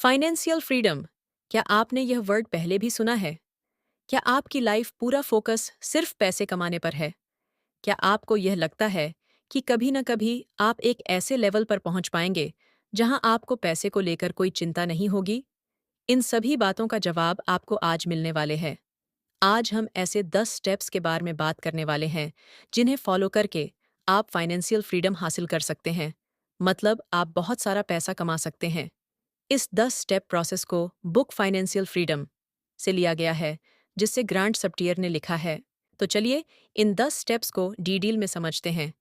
Financial freedom. क्या आपने यह वर्ड पहले भी सुना है? क्या आपकी लाइफ पूरा फोकस सिर्फ पैसे कमाने पर है? क्या आपको यह लगता है कि कभी न कभी आप एक ऐसे लेवल पर पहुंच पाएंगे जहां आपको पैसे को लेकर कोई चिंता नहीं होगी? इन सभी बातों का जवाब आपको आज मिलने वाले हैं। आज हम ऐसे 10 स्टेप्स के बारे में बात करने वाले हैं जिन्हें फॉलो करके आप फाइनेंशियल फ्रीडम हासिल कर सकते हैं। मतलब आप बहुत सारा पैसा कमा सकते हैं। इस 10 स्टेप प्रोसेस को बुक फाइनेंशियल फ्रीडम से लिया गया है, जिससे ग्रांट सप्टियर ने लिखा है। तो चलिए इन 10 स्टेप्स को डिटेल में समझते हैं।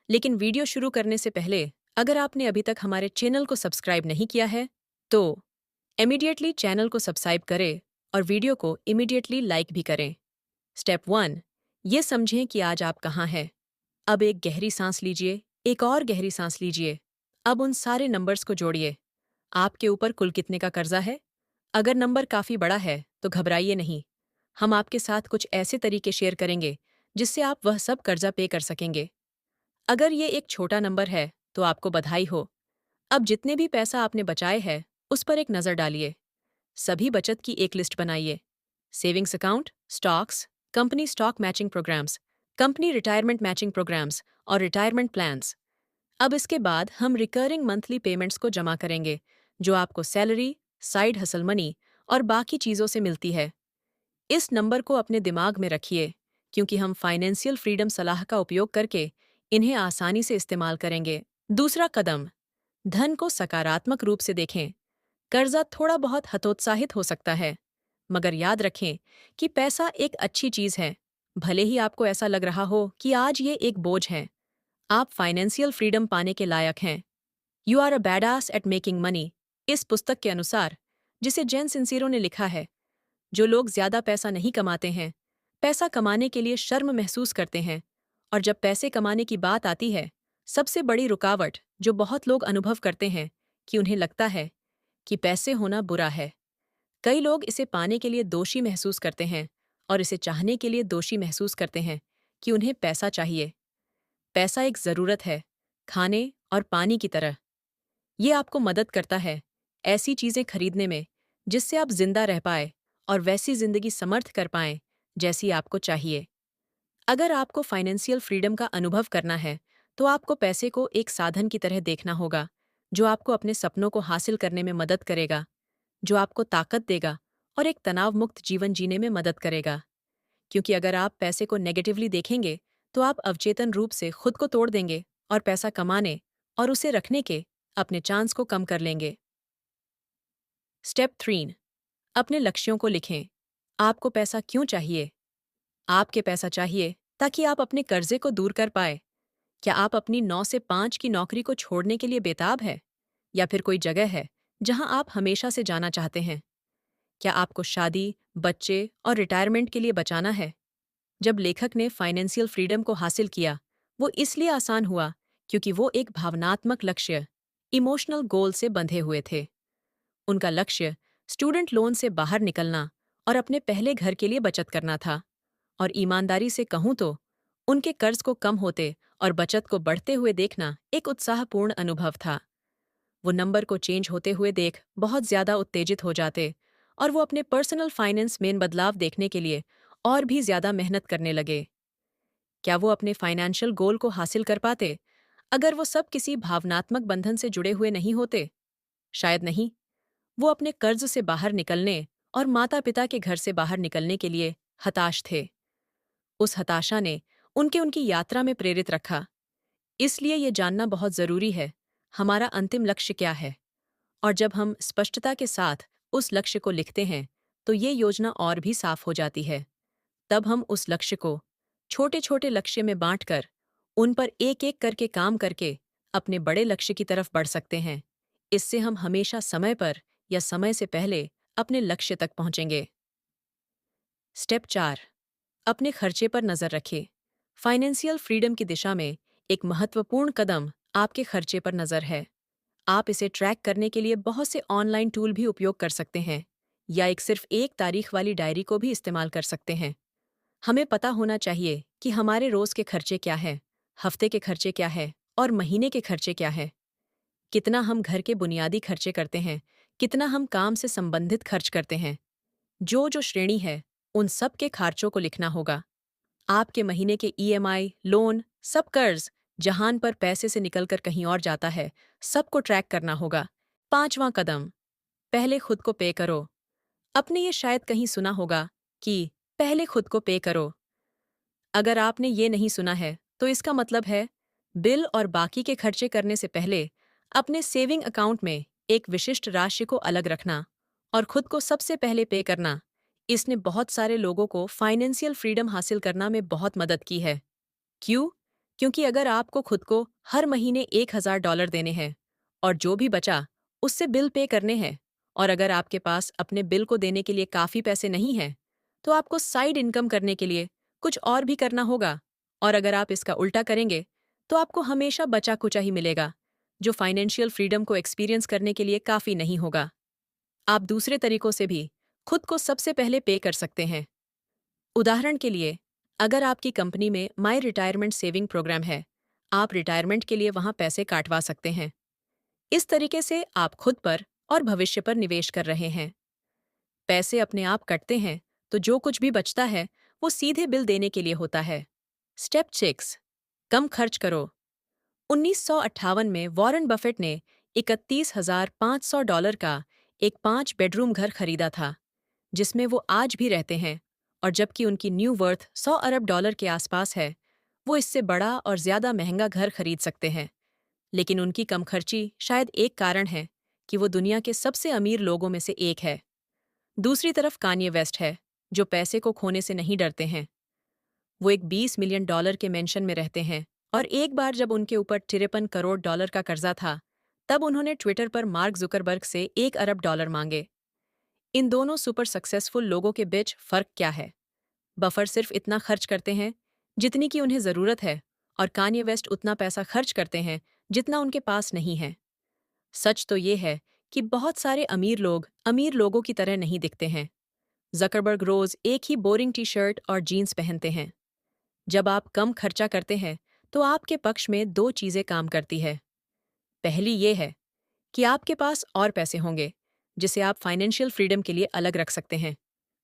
लेकिन वीडियो शुरू करने से पहले अगर आपने अभी तक हमारे चैनल को सब्सक्राइब नहीं किया है तो इमीडिएटली चैनल को सब्सक्राइब करें और वीडियो को इमीडिएटली लाइक भी करें। स्टेप 1, ये समझें कि आज आप कहाँ हैं। अब एक गहरी सांस लीजिए, एक और गहरी सांस लीजिए। अब उन सारे नंबर्स को जोड़िए। आपके ऊपर कुल कितने का कर्जा है? अगर नंबर काफी बड़ा है तो घबराइए नहीं। हम आपके साथ कुछ ऐसे तरीके शेयर करेंगे जिससे आप वह सब कर्जा पे कर सकेंगे। अगर ये एक छोटा नंबर है तो आपको बधाई हो। अब जितने भी पैसा आपने बचाए है उस पर एक नजर डालिए। सभी बचत की एक लिस्ट बनाइए। Savings account, stocks, company stock matching programmes, company retirement matching programmes और रिटायरमेंट प्लान्स। अब इसके बाद हम रिकरिंग मंथली पेमेंट्स को जमा करेंगे जो आपको सैलरी, साइड हसल मनी और बाकी चीज़ों से मिलती है। इस नंबर को अपने दिमाग में रखिए क्योंकि हम फाइनेंशियल फ्रीडम सलाह का उपयोग करके इन्हें आसानी से इस्तेमाल करेंगे। दूसरा कदम, धन को सकारात्मक रूप से देखें। कर्जा थोड़ा बहुत हतोत्साहित हो सकता है, मगर याद रखें कि पैसा एक अच्छी चीज़ है। भले ही आपको ऐसा लग रहा हो कि आज ये एक बोझ है, आप फाइनेंशियल फ्रीडम पाने के लायक हैं। You are a badass at making money, इस पुस्तक के अनुसार, जिसे जेन सिंसीरो ने लिखा है। जो लोग ज्यादा पैसा नहीं कमाते हैं, पैसा कमाने के लिए शर्म महसूस करते हैं। और जब पैसे कमाने की बात आती है, सबसे बड़ी रुकावट जो बहुत लोग अनुभव करते हैं कि उन्हें लगता है कि पैसे होना बुरा है। कई लोग इसे पाने के लिए दोषी महसूस करते हैं और इसे चाहने के लिए दोषी महसूस करते हैं कि उन्हें पैसा चाहिए। पैसा एक ज़रूरत है, खाने और पानी की तरह। ये आपको मदद करता है ऐसी चीज़ें खरीदने में जिससे आप जिंदा रह पाए और वैसी जिंदगी समर्थ कर पाएं जैसी आपको चाहिए। अगर आपको फाइनेंशियल फ्रीडम का अनुभव करना है तो आपको पैसे को एक साधन की तरह देखना होगा जो आपको अपने सपनों को हासिल करने में मदद करेगा, जो आपको ताकत देगा और एक तनाव मुक्त जीवन जीने में मदद करेगा। क्योंकि अगर आप पैसे को नेगेटिवली देखेंगे तो आप अवचेतन रूप से खुद को तोड़ देंगे और पैसा कमाने और उसे रखने के अपने चांस को कम कर लेंगे। स्टेप 3, अपने लक्ष्यों को लिखें। आपको पैसा क्यों चाहिए? आपके पैसा चाहिए ताकि आप अपने कर्जे को दूर कर पाए। क्या आप अपनी 9 से 5 की नौकरी को छोड़ने के लिए बेताब है? या फिर कोई जगह है जहां आप हमेशा से जाना चाहते हैं? क्या आपको शादी, बच्चे और रिटायरमेंट के लिए बचाना है? जब लेखक ने फाइनेंशियल फ्रीडम को हासिल किया, वो इसलिए आसान हुआ क्योंकि वो एक भावनात्मक लक्ष्य, इमोशनल गोल से बंधे हुए थे। उनका लक्ष्य स्टूडेंट लोन से बाहर निकलना और अपने पहले घर के लिए बचत करना था। और ईमानदारी से कहूं तो उनके कर्ज को कम होते और बचत को बढ़ते हुए देखना एक उत्साहपूर्ण अनुभव था। वो नंबर को चेंज होते हुए देख बहुत ज्यादा उत्तेजित हो जाते और वो अपने पर्सनल फाइनेंस में बदलाव देखने के लिए और भी ज्यादा मेहनत करने लगे। क्या वो अपने फाइनेंशियल गोल को हासिल कर पाते अगर वो सब किसी भावनात्मक बंधन से जुड़े हुए नहीं होते? शायद नहीं। वो अपने कर्ज से बाहर निकलने और माता पिता के घर से बाहर निकलने के लिए हताश थे। उस हताशा ने उनके उनकी यात्रा में प्रेरित रखा। इसलिए ये जानना बहुत जरूरी है हमारा अंतिम लक्ष्य क्या है। और जब हम स्पष्टता के साथ उस लक्ष्य को लिखते हैं तो ये योजना और भी साफ हो जाती है। तब हम उस लक्ष्य को छोटे छोटे लक्ष्य में बांटकर उन पर एक एक करके काम करके अपने बड़े लक्ष्य की तरफ बढ़ सकते हैं। इससे हम हमेशा समय पर या समय से पहले अपने लक्ष्य तक पहुंचेंगे। स्टेप 4, अपने खर्चे पर नजर रखें। फाइनेंशियल फ्रीडम की दिशा में एक महत्वपूर्ण कदम आपके खर्चे पर नजर है। आप इसे ट्रैक करने के लिए बहुत से ऑनलाइन टूल भी उपयोग कर सकते हैं या एक सिर्फ एक तारीख वाली डायरी को भी इस्तेमाल कर सकते हैं। हमें पता होना चाहिए कि हमारे रोज के खर्चे क्या हैं, हफ्ते के खर्चे क्या हैं और महीने के खर्चे क्या हैं। कितना हम घर के बुनियादी खर्चे करते हैं, कितना हम काम से संबंधित खर्च करते हैं। जो श्रेणी है, उन सब के खर्चों को लिखना होगा। आपके महीने के ईएमआई, लोन, सब कर्ज, जहां पर पैसे से निकलकर कहीं और जाता है, सबको ट्रैक करना होगा। 5वां कदम, पहले खुद को पे करो। आपने ये शायद कहीं सुना होगा कि पहले खुद को पे करो। अगर आपने ये नहीं सुना है, तो इसका मतलब है बिल और बाकी के खर्चे करने से पहले अपने सेविंग अकाउंट में एक विशिष्ट राशि को अलग रखना और खुद को सबसे पहले पे करना। इसने बहुत सारे लोगों को फाइनेंशियल फ्रीडम हासिल करना में बहुत मदद की है। क्यों? क्योंकि अगर आपको खुद को हर महीने $1000 देने हैं और जो भी बचा उससे बिल पे करने हैं, और अगर आपके पास अपने बिल को देने के लिए काफ़ी पैसे नहीं हैं, तो आपको साइड इनकम करने के लिए कुछ और भी करना होगा। और अगर आप इसका उल्टा करेंगे, तो आपको हमेशा बचा कुचा ही मिलेगा, जो फाइनेंशियल फ्रीडम को एक्सपीरियंस करने के लिए काफ़ी नहीं होगा। आप दूसरे तरीकों से भी खुद को सबसे पहले पे कर सकते हैं। उदाहरण के लिए, अगर आपकी कंपनी में माई रिटायरमेंट सेविंग प्रोग्राम है, आप रिटायरमेंट के लिए वहां पैसे काटवा सकते हैं। इस तरीके से आप खुद पर और भविष्य पर निवेश कर रहे हैं। पैसे अपने आप कटते हैं, तो जो कुछ भी बचता है वो सीधे बिल देने के लिए होता है। स्टेप 6, कम खर्च करो। 1958 में वॉरेन बफेट ने $31,500 का एक 5 बेडरूम घर खरीदा था, जिसमें वो आज भी रहते हैं। और जबकि उनकी न्यू वर्थ $100 अरब के आसपास है, वो इससे बड़ा और ज्यादा महंगा घर खरीद सकते हैं। लेकिन उनकी कम खर्ची शायद एक कारण है कि वो दुनिया के सबसे अमीर लोगों में से एक है। दूसरी तरफ कान्ये वेस्ट है, जो पैसे को खोने से नहीं डरते हैं। वो एक $20 मिलियन के मेंशन में रहते हैं, और एक बार जब उनके ऊपर $53 करोड़ का कर्जा था, तब उन्होंने ट्विटर पर मार्क जुकरबर्ग से $1 अरब मांगे। इन दोनों सुपर सक्सेसफुल लोगों के बीच फर्क क्या है? बफर सिर्फ इतना खर्च करते हैं जितनी की उन्हें जरूरत है, और कान्ये वेस्ट उतना पैसा खर्च करते हैं जितना उनके पास नहीं है। सच तो ये है कि बहुत सारे अमीर लोग अमीर लोगों की तरह नहीं दिखते हैं। जकरबर्ग रोज एक ही बोरिंग टी शर्ट और जीन्स पहनते हैं। जब आप कम खर्चा करते हैं, तो आपके पक्ष में दो चीजें काम करती है। पहली ये है कि आपके पास और पैसे होंगे, जिसे आप फाइनेंशियल फ्रीडम के लिए अलग रख सकते हैं।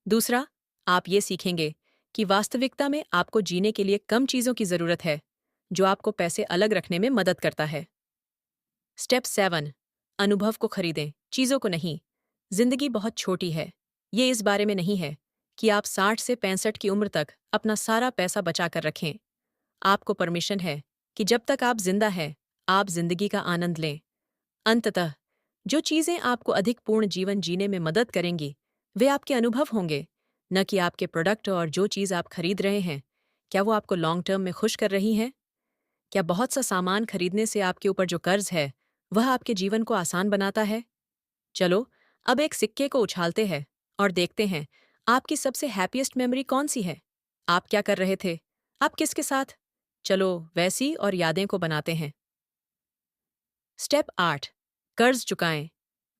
दूसरा, आप ये सीखेंगे कि वास्तविकता में आपको जीने के लिए कम चीजों की जरूरत है, जो आपको पैसे अलग रखने में मदद करता है। स्टेप 7, अनुभव को खरीदें, चीजों को नहीं। जिंदगी बहुत छोटी है। ये इस बारे में नहीं है कि आप 60 से 65 की उम्र तक अपना सारा पैसा बचा कर रखें। आपको परमिशन है कि जब तक आप जिंदा हैं, आप जिंदगी का आनंद लें। अंततः, जो चीजें आपको अधिक पूर्ण जीवन जीने में मदद करेंगी, वे आपके अनुभव होंगे, न कि आपके प्रोडक्ट। और जो चीज आप खरीद रहे हैं, क्या वो आपको लॉन्ग टर्म में खुश कर रही है? क्या बहुत सा सामान खरीदने से आपके ऊपर जो कर्ज है, वह आपके जीवन को आसान बनाता है? चलो, अब एक सिक्के को उछालते हैं और देखते हैं आपकी सबसे हैप्पीएस्ट मेमोरी कौन सी है। आप क्या कर रहे थे? आप किसके साथ? चलो, वैसी और यादें को बनाते हैं। स्टेप 8, कर्ज चुकाएं।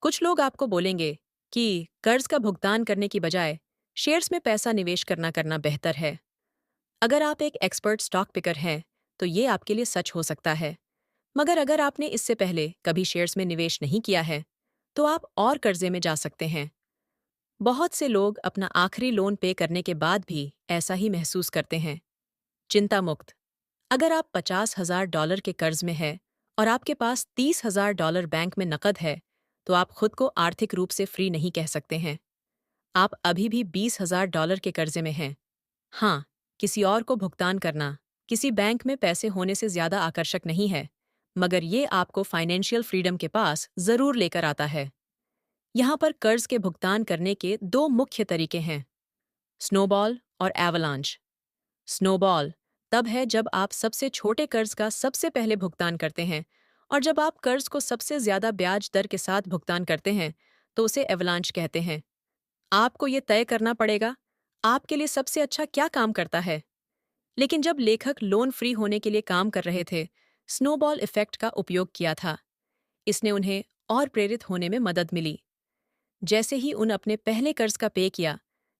कुछ लोग आपको बोलेंगे कि कर्ज का भुगतान करने की बजाय शेयर्स में पैसा निवेश करना बेहतर है। अगर आप एक एक्सपर्ट स्टॉक पिकर हैं, तो ये आपके लिए सच हो सकता है। मगर अगर आपने इससे पहले कभी शेयर्स में निवेश नहीं किया है, तो आप और कर्जे में जा सकते हैं। बहुत से लोग अपना आखिरी लोन पे करने के बाद भी ऐसा ही महसूस करते हैं। चिंता मुक्त, अगर आप $50,000 के कर्ज में हैं और आपके पास $30,000 बैंक में नकद है, तो आप खुद को आर्थिक रूप से फ्री नहीं कह सकते हैं। आप अभी भी $20,000 के कर्जे में हैं। हाँ, किसी और को भुगतान करना किसी बैंक में पैसे होने से ज्यादा आकर्षक नहीं है, मगर ये आपको फाइनेंशियल फ्रीडम के पास जरूर लेकर आता है। यहाँ पर कर्ज के भुगतान करने के दो मुख्य तरीके हैं, स्नोबॉल और एवलांच। स्नोबॉल तब है जब आप सबसे छोटे कर्ज का सबसे पहले भुगतान करते हैं, और जब आप कर्ज को सबसे ज्यादा ब्याज दर के साथ भुगतान करते हैं, तो उसे एवलांच कहते हैं। आपको ये तय करना पड़ेगा आपके लिए सबसे अच्छा क्या काम करता है। लेकिन जब लेखक लोन फ्री होने के लिए काम कर रहे थे, स्नोबॉल इफेक्ट का उपयोग किया था। इसने उन्हें और प्रेरित होने में मदद मिली। जैसे ही उन अपने पहले कर्ज का पे किया,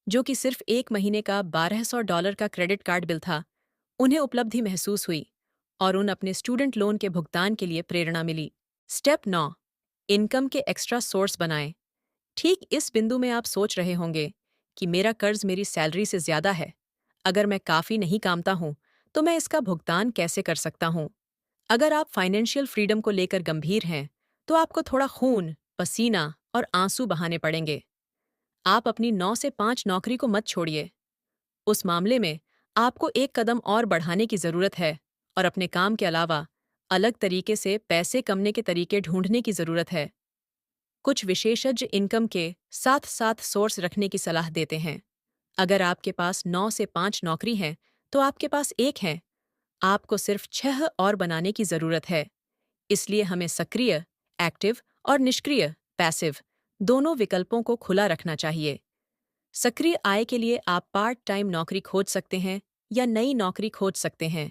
जो कि सिर्फ एक महीने का $1200 का क्रेडिट कार्ड बिल था, उन्हें उपलब्धि महसूस हुई और उन अपने स्टूडेंट लोन के भुगतान के लिए प्रेरणा मिली। स्टेप 9, इनकम के एक्स्ट्रा सोर्स बनाएं। ठीक इस बिंदु में आप सोच रहे होंगे कि मेरा कर्ज मेरी सैलरी से ज्यादा है। अगर मैं काफी नहीं कामता हूं, तो मैं इसका भुगतान कैसे कर सकता हूं? अगर आप फाइनेंशियल फ्रीडम को लेकर गंभीर हैं, तो आपको थोड़ा खून, पसीना और आंसू बहाने पड़ेंगे। आप अपनी 9 से 5 नौकरी को मत छोड़िए। उस मामले में आपको एक कदम और बढ़ाने की जरूरत है और अपने काम के अलावा अलग तरीके से पैसे कमाने के तरीके ढूंढने की जरूरत है। कुछ विशेषज्ञ इनकम के साथ साथ सोर्स रखने की सलाह देते हैं। अगर आपके पास 9 से 5 नौकरी हैं, तो आपके पास एक है। आपको सिर्फ 6 और बनाने की जरूरत है। इसलिए हमें सक्रिय, एक्टिव और निष्क्रिय, पैसिव, दोनों विकल्पों को खुला रखना चाहिए। सक्रिय आय के लिए आप पार्ट टाइम नौकरी खोज सकते हैं या नई नौकरी खोज सकते हैं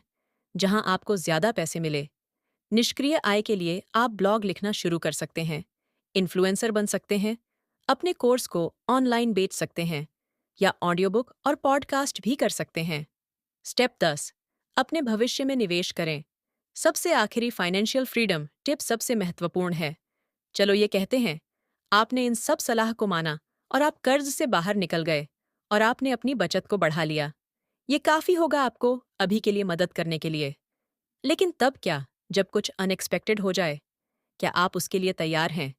जहां आपको ज्यादा पैसे मिले। निष्क्रिय आय के लिए आप ब्लॉग लिखना शुरू कर सकते हैं, इन्फ्लुएंसर बन सकते हैं, अपने कोर्स को ऑनलाइन बेच सकते हैं या ऑडियो बुक और पॉडकास्ट भी कर सकते हैं। स्टेप 10, अपने भविष्य में निवेश करें। सबसे आखिरी फाइनेंशियल फ्रीडम टिप सबसे महत्वपूर्ण है। चलो ये कहते हैं, आपने इन सब सलाह को माना और आप कर्ज से बाहर निकल गए और आपने अपनी बचत को बढ़ा लिया। ये काफी होगा आपको अभी के लिए मदद करने के लिए। लेकिन तब क्या, जब कुछ अनएक्सपेक्टेड हो जाए? क्या आप उसके लिए तैयार हैं?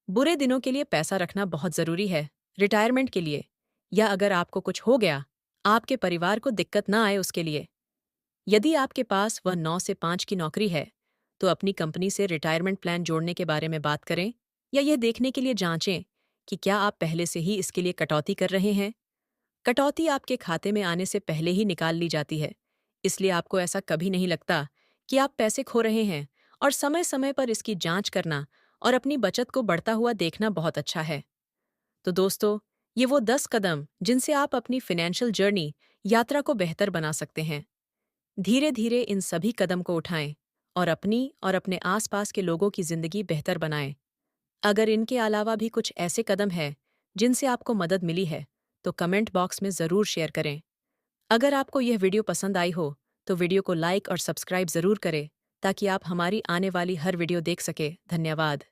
बुरे दिनों के लिए पैसा रखना बहुत जरूरी है, रिटायरमेंट के लिए, या अगर आपको कुछ हो गया, आपके परिवार को दिक्कत ना आए उसके लिए। यदि आपके पास वह 9 से 5 की नौकरी है, तो अपनी कंपनी से रिटायरमेंट प्लान जोड़ने के बारे में बात करें या यह देखने के लिए जांचें कि क्या आप पहले से ही इसके लिए कटौती कर रहे हैं। कटौती आपके खाते में आने से पहले ही निकाल ली जाती है, इसलिए आपको ऐसा कभी नहीं लगता कि आप पैसे खो रहे हैं, और समय समय पर इसकी जांच करना और अपनी बचत को बढ़ता हुआ देखना बहुत अच्छा है। तो दोस्तों, ये वो 10 कदम जिनसे आप अपनी फाइनेंशियल जर्नी, यात्रा को बेहतर बना सकते हैं। धीरे धीरे इन सभी कदम को उठाएं और अपनी और अपने आसपास के लोगों की जिंदगी बेहतर बनाएं। अगर इनके अलावा भी कुछ ऐसे कदम हैं जिनसे आपको मदद मिली है, तो कमेंट बॉक्स में ज़रूर शेयर करें। अगर आपको यह वीडियो पसंद आई हो, तो वीडियो को लाइक और सब्सक्राइब ज़रूर करें ताकि आप हमारी आने वाली हर वीडियो देख सके। धन्यवाद।